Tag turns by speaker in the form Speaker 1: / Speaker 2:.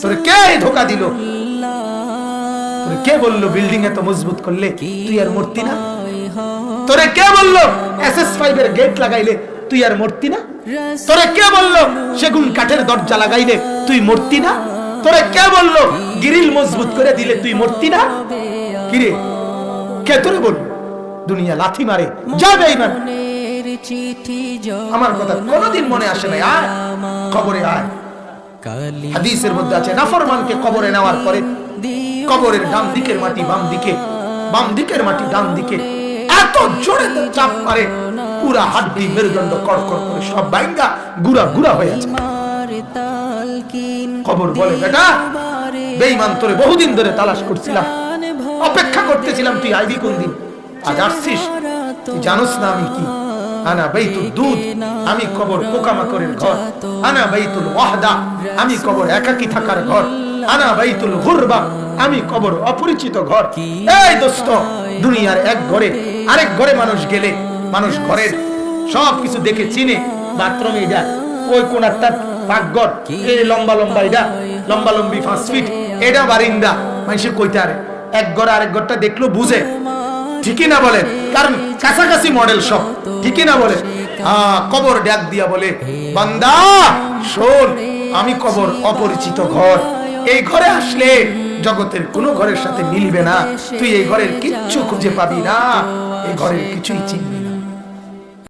Speaker 1: তোরে কে ধোকা দিল? তোরে কে বললো বিল্ডিং এত মজবুত করলে তুই আর মূর্তি না? তোরে কে বললো SS5 এর গেট লাগাইলে তুই আর মূর্তি না? তোরে কে বললো সেগুন কাঠের দরজা লাগাইলে তুই মূর্তি না? তোরে কে বললো গ্রিল মজবুত করে দিলে তুই মূর্তি না? কিরে কে তোরে বল? দুনিয়া লাথি মারে যাবে ইমান। আমার কথা কোনদিন মনে আসে না, আয় কবরে আয়। হাদিসের মধ্যে আছে নাফরমানকে কবরে নেওয়ার পরে কবরের ডান দিকের মাটি বাম দিকে, বাম দিকের মাটি ডান দিকে এত জোরে চাপ মারে পুরা হাড্ডি মেরুদণ্ড কড়কড় করে সব ভাঙা গুড়া গুড়া হয়ে আছে। কবর বলে বেটা বেঈমান তোরে বহুদিন ধরে তালাশ করছিলাম, অপেক্ষা করতেছিলাম, তুই আইবি কোন দিন? আজ আসছিস? তুই জানোস না আমি কি? আনা বাইতুল দুদ, আমি কবর পোকামাকড়ের ঘর। আনা বাইতুল ওয়াহদা, আমি কবর একাকী থাকার ঘর। আনা বাইতুল গুরবা, আমি কবর অপরিচিত ঘর। এই দোস্ত, দুনিয়ার এক ঘরে আরেক ঘরে মানুষ গেলে মানুষ ঘরের সবকিছু দেখে চিনে। বাথরুমে এটা ওই কোন একটা পাকঘর, এই লম্বা লম্বা এটা লম্বা লম্বি 5 ফিট, এটা বারিন্দা। মানুষের কইতে আরে এক ঘর আরেক ঘরটা দেখলো বুঝে, ঠিকই না বলে? কারণ কাছাকাছি মডেল সব, ঠিকই না বলে? কবর ডাক দিয়া বলে বান্দা শোন, আমি কবর অপরিচিত ঘর। এই ঘরে আসলে জগতের কোনো ঘরের সাথে মিলবে না, তুই এই ঘরের কিচ্ছু খুঁজে পাবি না, এই ঘরের কিছুই চিনবি না।